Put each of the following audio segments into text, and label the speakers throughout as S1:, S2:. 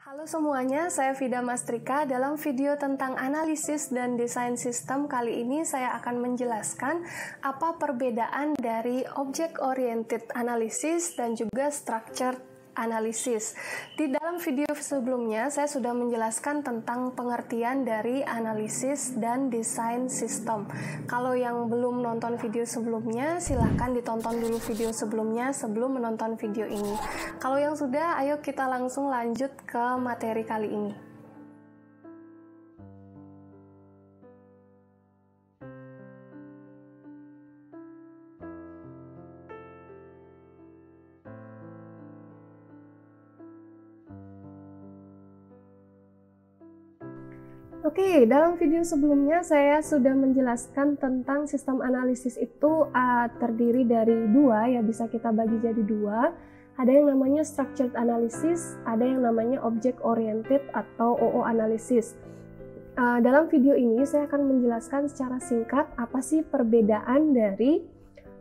S1: Halo semuanya, saya Vida Mastrika. Dalam video tentang analisis dan desain sistem kali ini saya akan menjelaskan apa perbedaan dari Object Oriented Analysis dan juga Structured Analysis. Di dalam video sebelumnya saya sudah menjelaskan tentang pengertian dari analisis dan desain sistem. Kalau yang belum nonton video sebelumnya, silahkan ditonton dulu video sebelumnya sebelum menonton video ini. Kalau yang sudah, ayo kita langsung lanjut ke materi kali ini. Oke, dalam video sebelumnya saya sudah menjelaskan tentang sistem analisis itu terdiri dari dua, ya bisa kita bagi jadi dua. Ada yang namanya Structured Analysis, ada yang namanya Object Oriented atau OO Analysis. Dalam video ini saya akan menjelaskan secara singkat apa sih perbedaan dari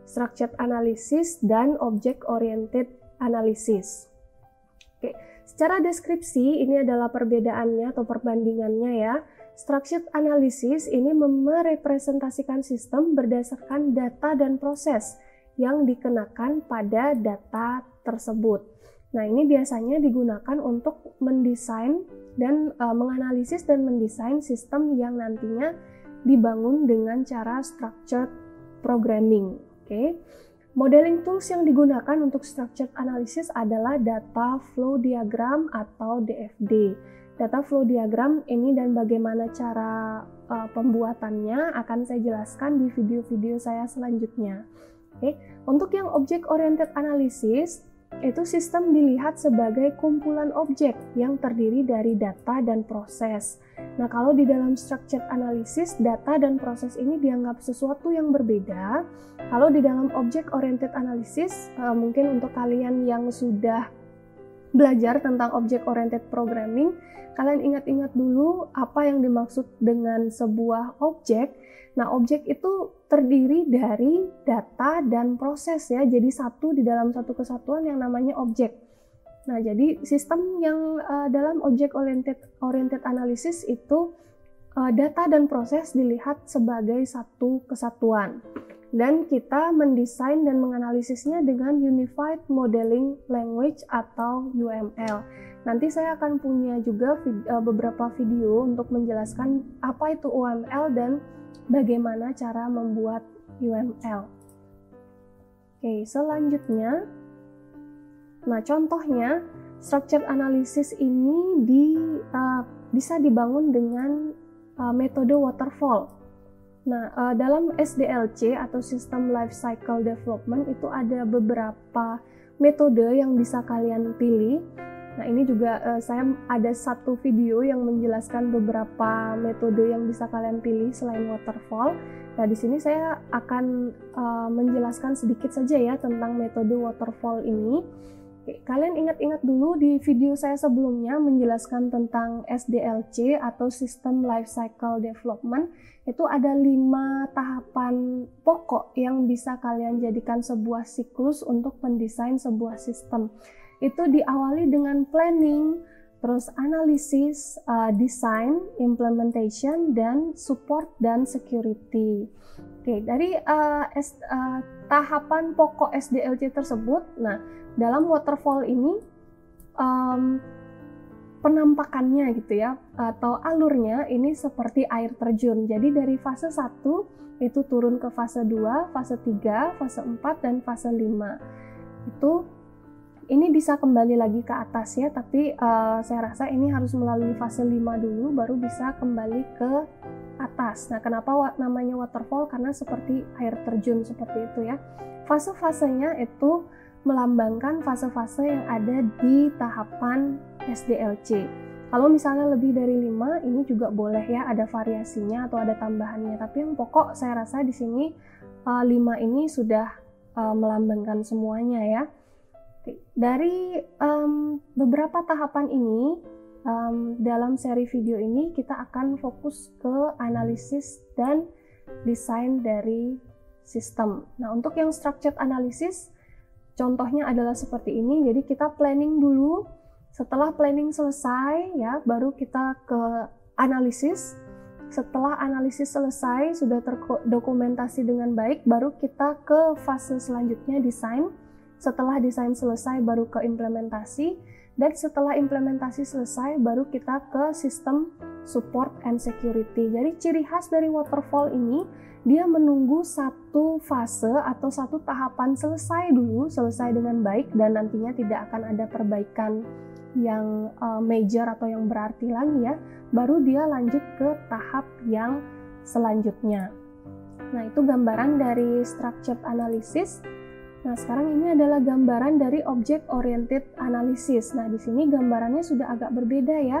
S1: Structured Analysis dan Object Oriented Analysis. Oke, secara deskripsi ini adalah perbedaannya atau perbandingannya ya. Structured Analysis ini merepresentasikan sistem berdasarkan data dan proses yang dikenakan pada data tersebut. Nah, ini biasanya digunakan untuk mendesain dan menganalisis dan mendesain sistem yang nantinya dibangun dengan cara structured programming. Oke. Modeling tools yang digunakan untuk structured analysis adalah data flow diagram atau DFD. Data flow diagram ini dan bagaimana cara pembuatannya akan saya jelaskan di video-video saya selanjutnya. Oke. Untuk yang object oriented analysis, itu sistem dilihat sebagai kumpulan objek yang terdiri dari data dan proses. Nah, kalau di dalam structured analysis, data dan proses ini dianggap sesuatu yang berbeda. Kalau di dalam object oriented analysis, mungkin untuk kalian yang sudah belajar tentang object oriented programming, kalian ingat-ingat dulu apa yang dimaksud dengan sebuah objek. Nah, objek itu terdiri dari data dan proses ya, jadi satu di dalam satu kesatuan yang namanya objek. Nah, jadi sistem yang dalam object oriented analysis itu data dan proses dilihat sebagai satu kesatuan. Dan kita mendesain dan menganalisisnya dengan Unified Modeling Language atau UML. Nanti saya akan punya juga beberapa video untuk menjelaskan apa itu UML dan bagaimana cara membuat UML. Oke, selanjutnya, nah contohnya structured analysis ini bisa dibangun dengan metode waterfall. Nah, dalam SDLC atau System Life Cycle Development itu ada beberapa metode yang bisa kalian pilih. Nah, ini juga saya ada satu video yang menjelaskan beberapa metode yang bisa kalian pilih selain waterfall. Nah, di sini saya akan menjelaskan sedikit saja ya tentang metode waterfall ini. Oke, kalian ingat-ingat dulu di video saya sebelumnya menjelaskan tentang SDLC atau System Life Cycle Development. Itu ada 5 tahapan pokok yang bisa kalian jadikan sebuah siklus untuk mendesain sebuah sistem. Itu diawali dengan planning, terus analisis, design, implementation, dan support dan security. Oke, dari tahapan pokok SDLC tersebut, nah dalam waterfall ini penampakannya gitu ya, atau alurnya ini seperti air terjun. Jadi dari fase 1 itu turun ke fase 2, fase 3, fase 4, dan fase 5. Ini bisa kembali lagi ke atas ya, tapi saya rasa ini harus melalui fase 5 dulu baru bisa kembali ke atas. Nah, kenapa namanya waterfall? Karena seperti air terjun seperti itu ya. Fase-fasenya itu melambangkan fase-fase yang ada di tahapan SDLC. Kalau misalnya lebih dari 5, ini juga boleh ya, ada variasinya atau ada tambahannya. Tapi yang pokok saya rasa di sini 5 ini sudah melambangkan semuanya ya. Dari beberapa tahapan ini, dalam seri video ini kita akan fokus ke analisis dan desain dari sistem. Nah, untuk yang structured analysis, contohnya adalah seperti ini. Jadi kita planning dulu Setelah planning selesai ya, baru kita ke analisis. Setelah analisis selesai, sudah terdokumentasi dengan baik, baru kita ke fase selanjutnya, desain. Setelah desain selesai, baru ke implementasi. Dan setelah implementasi selesai, baru kita ke sistem support and security. Jadi ciri khas dari waterfall ini, dia menunggu satu fase atau satu tahapan selesai dulu, selesai dengan baik, dan nantinya tidak akan ada perbaikan yang major atau yang berarti lagi ya, baru dia lanjut ke tahap yang selanjutnya. Nah, itu gambaran dari structured analysis. Nah, sekarang ini adalah gambaran dari object oriented analysis. Nah, di sini gambarannya sudah agak berbeda ya.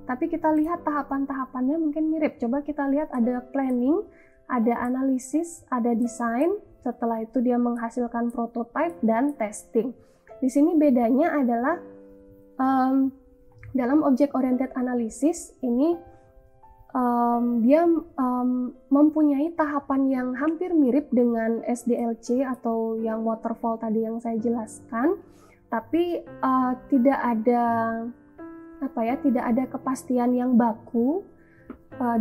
S1: Tapi kita lihat tahapan-tahapannya mungkin mirip. Coba kita lihat ada planning, ada analisis, ada desain. Setelah itu dia menghasilkan prototype dan testing. Di sini bedanya adalah dalam object oriented analysis ini dia mempunyai tahapan yang hampir mirip dengan SDLC atau yang waterfall tadi yang saya jelaskan, tapi tidak ada kepastian yang baku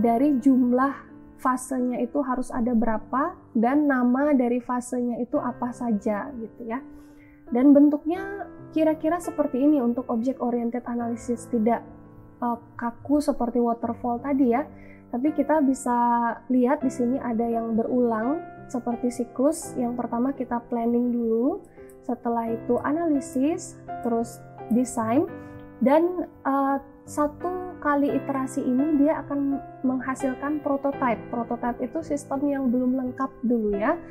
S1: dari jumlah fasenya itu harus ada berapa dan nama dari fasenya itu apa saja gitu ya. Dan bentuknya kira-kira seperti ini untuk object oriented analysis, tidak kaku seperti waterfall tadi ya, tapi kita bisa lihat di sini ada yang berulang seperti siklus. Yang pertama kita planning dulu, setelah itu analisis, terus desain, dan satu kali iterasi ini dia akan menghasilkan prototype. Prototype itu sistem yang belum lengkap dulu ya.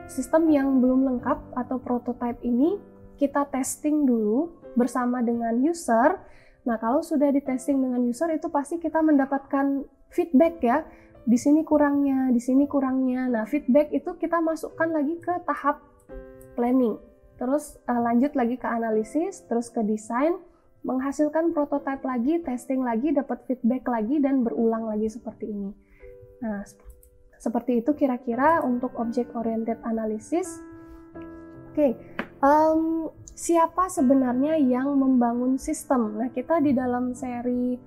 S1: Sistem yang belum lengkap atau prototype ini kita testing dulu bersama dengan user. Nah, kalau sudah di testing dengan user itu pasti kita mendapatkan feedback ya. Di sini kurangnya, di sini kurangnya. Nah, feedback itu kita masukkan lagi ke tahap planning. Terus lanjut lagi ke analisis, terus ke desain, menghasilkan prototype lagi, testing lagi, dapat feedback lagi, dan berulang lagi seperti ini. Nah, seperti itu kira-kira untuk object oriented analysis. Oke. Siapa sebenarnya yang membangun sistem? Nah, kita di dalam seri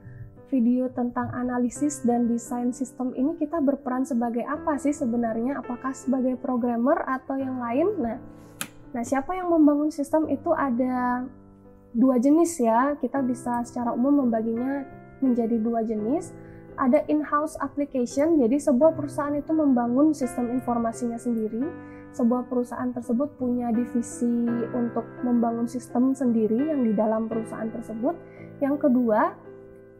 S1: video tentang analisis dan desain sistem ini kita berperan sebagai apa sih sebenarnya? Apakah sebagai programmer atau yang lain? Nah, siapa yang membangun sistem itu ada dua jenis ya. Kita bisa secara umum membaginya menjadi dua jenis. Ada in-house application, jadi sebuah perusahaan itu membangun sistem informasinya sendiri. Sebuah perusahaan tersebut punya divisi untuk membangun sistem sendiri yang di dalam perusahaan tersebut. Yang kedua,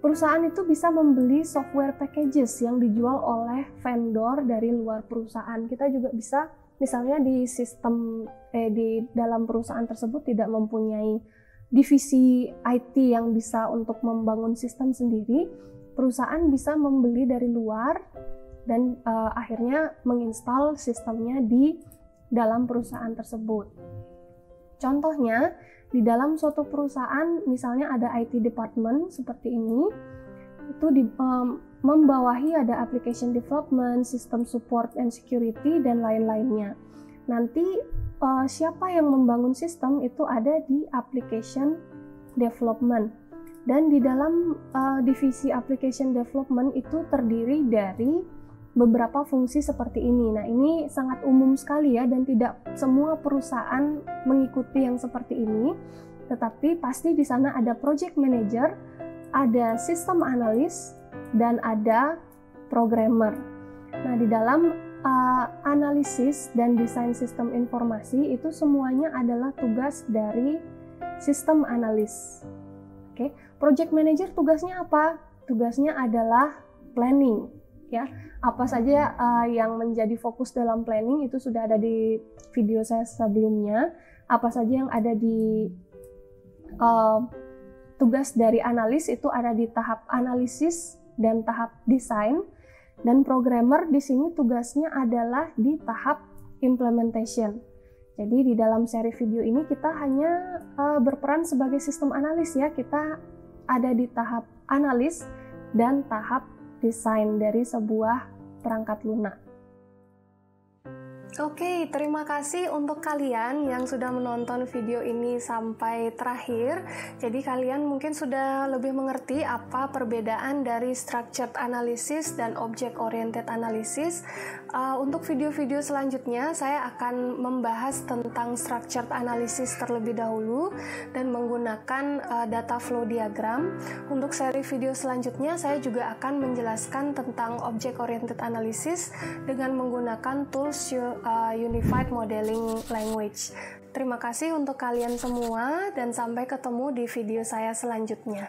S1: perusahaan itu bisa membeli software packages yang dijual oleh vendor dari luar perusahaan. Kita juga bisa, misalnya di dalam perusahaan tersebut tidak mempunyai divisi IT yang bisa untuk membangun sistem sendiri, perusahaan bisa membeli dari luar dan akhirnya menginstal sistemnya di dalam perusahaan tersebut. Contohnya, di dalam suatu perusahaan misalnya ada IT department seperti ini, itu membawahi ada application development, system support and security, dan lain-lainnya. Nanti siapa yang membangun sistem itu ada di application development. Dan di dalam divisi application development itu terdiri dari beberapa fungsi seperti ini. Nah, ini sangat umum sekali ya, dan tidak semua perusahaan mengikuti yang seperti ini. Tetapi pasti di sana ada project manager, ada system analyst, dan ada programmer. Nah, di dalam analisis dan desain sistem informasi itu semuanya adalah tugas dari sistem analis. Oke, project manager tugasnya apa? Tugasnya adalah planning. Ya, apa saja yang menjadi fokus dalam planning itu sudah ada di video saya sebelumnya. Apa saja yang ada di tugas dari analis itu ada di tahap analisis dan tahap desain. Dan programmer di sini tugasnya adalah di tahap implementation. Jadi di dalam seri video ini kita hanya berperan sebagai sistem analis ya. Kita ada di tahap analis dan tahap desain dari sebuah perangkat lunak. Oke, terima kasih untuk kalian yang sudah menonton video ini sampai terakhir. Jadi kalian mungkin sudah lebih mengerti apa perbedaan dari structured analysis dan object oriented analysis. Untuk video-video selanjutnya saya akan membahas tentang structured analysis terlebih dahulu dan menggunakan data flow diagram. Untuk seri video selanjutnya saya juga akan menjelaskan tentang object oriented analysis dengan menggunakan tools Unified Modeling Language. Terima kasih untuk kalian semua dan sampai ketemu di video saya selanjutnya.